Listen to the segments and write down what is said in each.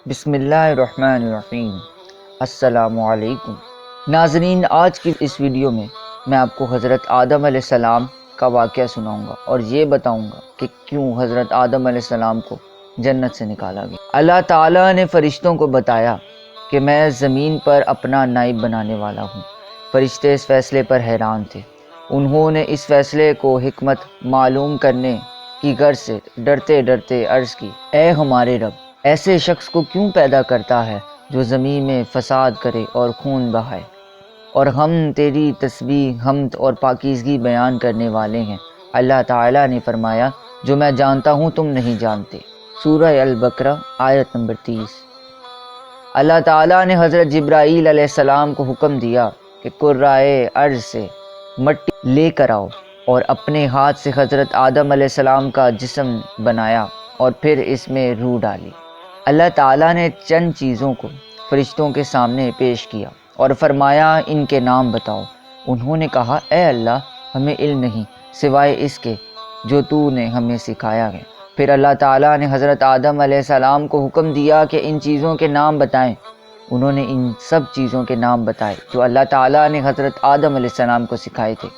بسم اللہ الرحمن الرحیم۔ السلام علیکم ناظرین، آج کی اس ویڈیو میں آپ کو حضرت آدم علیہ السلام کا واقعہ سناؤں گا اور یہ بتاؤں گا کہ کیوں حضرت آدم علیہ السلام کو جنت سے نکالا گیا۔ اللہ تعالیٰ نے فرشتوں کو بتایا کہ میں زمین پر اپنا نائب بنانے والا ہوں۔ فرشتے اس فیصلے پر حیران تھے۔ انہوں نے اس فیصلے کو حکمت معلوم کرنے کی غرض سے ڈرتے ڈرتے عرض کی، اے ہمارے رب، ایسے شخص کو کیوں پیدا کرتا ہے جو زمین میں فساد کرے اور خون بہائے؟ اور ہم تیری تسبیح، حمد اور پاکیزگی بیان کرنے والے ہیں۔ اللہ تعالیٰ نے فرمایا، جو میں جانتا ہوں تم نہیں جانتے۔ سورہ البقرہ آیت نمبر 30۔ اللہ تعالیٰ نے حضرت جبرائیل علیہ السلام کو حکم دیا کہ کرۂ ارض سے مٹی لے کر آؤ، اور اپنے ہاتھ سے حضرت آدم علیہ السلام کا جسم بنایا اور پھر اس میں روح ڈالی۔ اللہ تعالیٰ نے چند چیزوں کو فرشتوں کے سامنے پیش کیا اور فرمایا، ان کے نام بتاؤ۔ انہوں نے کہا، اے اللہ، ہمیں علم نہیں سوائے اس کے جو تو نے ہمیں سکھایا ہے۔ پھر اللہ تعالیٰ نے حضرت آدم علیہ السلام کو حکم دیا کہ ان چیزوں کے نام بتائیں۔ انہوں نے ان سب چیزوں کے نام بتائے جو اللہ تعالیٰ نے حضرت آدم علیہ السلام کو سکھائے تھے۔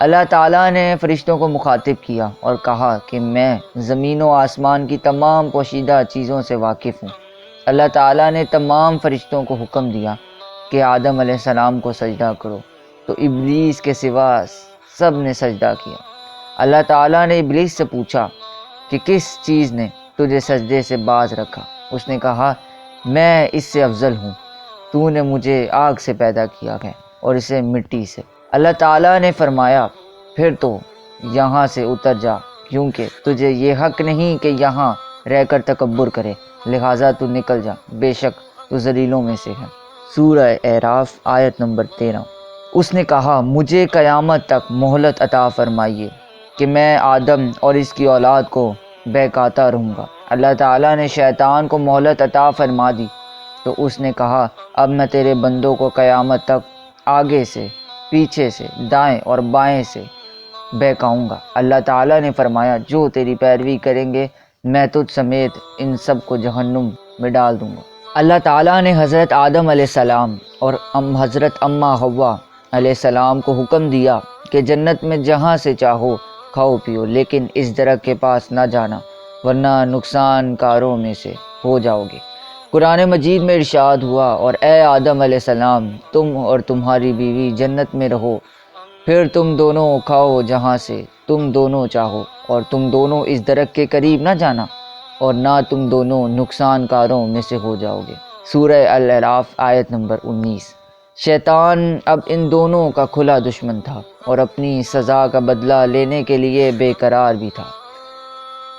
اللہ تعالیٰ نے فرشتوں کو مخاطب کیا اور کہا کہ میں زمین و آسمان کی تمام پوشیدہ چیزوں سے واقف ہوں۔ اللہ تعالیٰ نے تمام فرشتوں کو حکم دیا کہ آدم علیہ السلام کو سجدہ کرو، تو ابلیس کے سوا سب نے سجدہ کیا۔ اللہ تعالیٰ نے ابلیس سے پوچھا کہ کس چیز نے تجھے سجدے سے باز رکھا؟ اس نے کہا، میں اس سے افضل ہوں، تو نے مجھے آگ سے پیدا کیا ہے اور اسے مٹی سے۔ اللہ تعالیٰ نے فرمایا، پھر تو یہاں سے اتر جا، کیونکہ تجھے یہ حق نہیں کہ یہاں رہ کر تکبر کرے، لہٰذا تو نکل جا، بے شک تو ذلیلوں میں سے ہے۔ سورہ اعراف آیت نمبر 13۔ اس نے کہا، مجھے قیامت تک مہلت عطا فرمائیے کہ میں آدم اور اس کی اولاد کو بہکاتا رہوں گا۔ اللہ تعالیٰ نے شیطان کو مہلت عطا فرما دی، تو اس نے کہا، اب میں تیرے بندوں کو قیامت تک آگے سے، پیچھے سے، دائیں اور بائیں سے بہکاؤں گا۔ اللہ تعالیٰ نے فرمایا، جو تیری پیروی کریں گے میں تجھ سمیت ان سب کو جہنم میں ڈال دوں گا۔ اللہ تعالیٰ نے حضرت آدم علیہ السلام اور حضرت اماں حوا علیہ السلام کو حکم دیا کہ جنت میں جہاں سے چاہو کھاؤ پیو، لیکن اس درخت کے پاس نہ جانا ورنہ نقصان کاروں میں سے ہو جاؤ گے۔ قرآن مجید میں ارشاد ہوا، اور اے آدم علیہ السلام، تم اور تمہاری بیوی جنت میں رہو، پھر تم دونوں کھاؤ جہاں سے تم دونوں چاہو، اور تم دونوں اس درخت کے قریب نہ جانا، اور نہ تم دونوں نقصان کاروں میں سے ہو جاؤ گے۔ سورہ الاعراف آیت نمبر 19۔ شیطان اب ان دونوں کا کھلا دشمن تھا اور اپنی سزا کا بدلہ لینے کے لیے بے قرار بھی تھا۔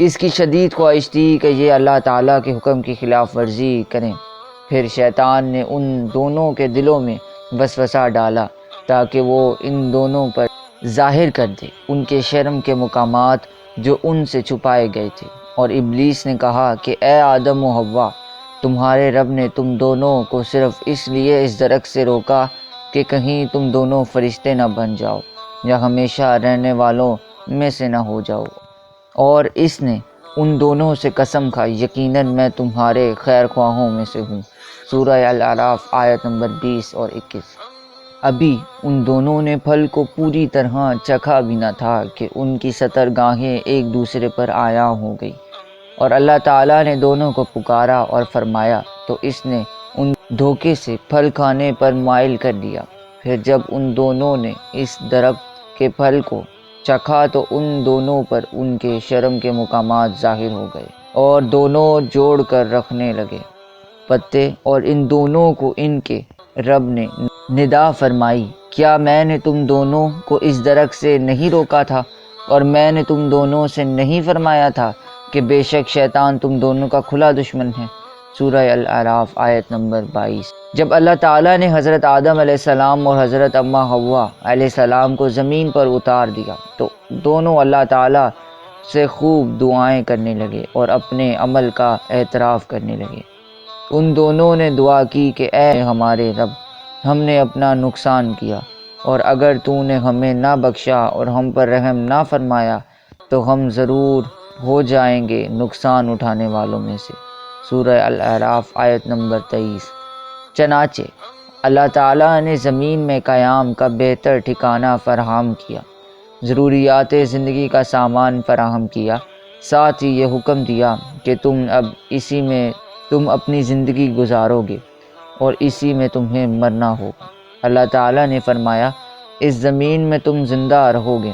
اس کی شدید خواہش تھی کہ یہ اللہ تعالیٰ کے حکم کی خلاف ورزی کریں۔ پھر شیطان نے ان دونوں کے دلوں میں وسوسہ ڈالا تاکہ وہ ان دونوں پر ظاہر کر دے ان کے شرم کے مقامات جو ان سے چھپائے گئے تھے، اور ابلیس نے کہا کہ اے آدم و حوا، تمہارے رب نے تم دونوں کو صرف اس لیے اس درخت سے روکا کہ کہیں تم دونوں فرشتے نہ بن جاؤ یا ہمیشہ رہنے والوں میں سے نہ ہو جاؤ۔ اور اس نے ان دونوں سے قسم کھائی، یقیناً میں تمہارے خیر خواہوں میں سے ہوں۔ سورہ الاعراف آیت نمبر 20 اور 21۔ ابھی ان دونوں نے پھل کو پوری طرح چکھا بھی نہ تھا کہ ان کی ستر گاہیں ایک دوسرے پر عیاں ہو گئی، اور اللہ تعالیٰ نے دونوں کو پکارا اور فرمایا، تو اس نے ان دھوکے سے پھل کھانے پر مائل کر دیا۔ پھر جب ان دونوں نے اس درخت کے پھل کو چکھا تو ان دونوں پر ان کے شرم کے مقامات ظاہر ہو گئے، اور دونوں جوڑ کر رکھنے لگے پتے، اور ان دونوں کو ان کے رب نے ندا فرمائی، کیا میں نے تم دونوں کو اس درخت سے نہیں روکا تھا، اور میں نے تم دونوں سے نہیں فرمایا تھا کہ بے شک شیطان تم دونوں کا کھلا دشمن ہے۔ سورہ الاعراف آیت نمبر 22۔ جب اللہ تعالیٰ نے حضرت آدم علیہ السلام اور حضرت اماں حوا علیہ السلام کو زمین پر اتار دیا تو دونوں اللہ تعالیٰ سے خوب دعائیں کرنے لگے اور اپنے عمل کا اعتراف کرنے لگے۔ ان دونوں نے دعا کی کہ اے ہمارے رب، ہم نے اپنا نقصان کیا، اور اگر تو نے ہمیں نہ بخشا اور ہم پر رحم نہ فرمایا تو ہم ضرور ہو جائیں گے نقصان اٹھانے والوں میں سے۔ سورہ الاعراف آیت نمبر 23۔ چنانچہ اللہ تعالیٰ نے زمین میں قیام کا بہتر ٹھکانہ فراہم کیا، ضروریات زندگی کا سامان فراہم کیا، ساتھ ہی یہ حکم دیا کہ اسی میں تم اپنی زندگی گزارو گے اور اسی میں تمہیں مرنا ہوگا۔ اللہ تعالیٰ نے فرمایا، اس زمین میں تم زندہ رہو گے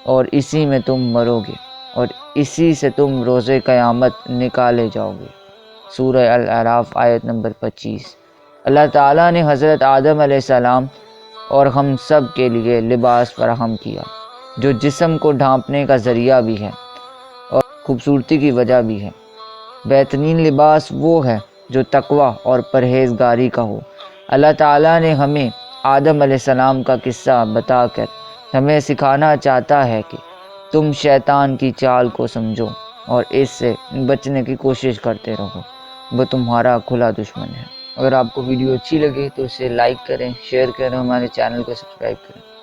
اور اسی میں تم مرو گے اور اسی سے تم روز قیامت نکالے جاؤ گے۔ سورہ الاعراف آیت نمبر 25۔ اللہ تعالیٰ نے حضرت آدم علیہ السلام اور ہم سب کے لیے لباس فراہم کیا، جو جسم کو ڈھانپنے کا ذریعہ بھی ہے اور خوبصورتی کی وجہ بھی ہے۔ بہترین لباس وہ ہے جو تقوی اور پرہیزگاری کا ہو۔ اللہ تعالیٰ نے ہمیں آدم علیہ السلام کا قصہ بتا کر ہمیں سکھانا چاہتا ہے کہ تم شیطان کی چال کو سمجھو اور اس سے بچنے کی کوشش کرتے رہو، وہ تمہارا کھلا دشمن ہے۔ اگر آپ کو ویڈیو اچھی لگے تو اسے لائک کریں، شیئر کریں، ہمارے چینل کو سبسکرائب کریں۔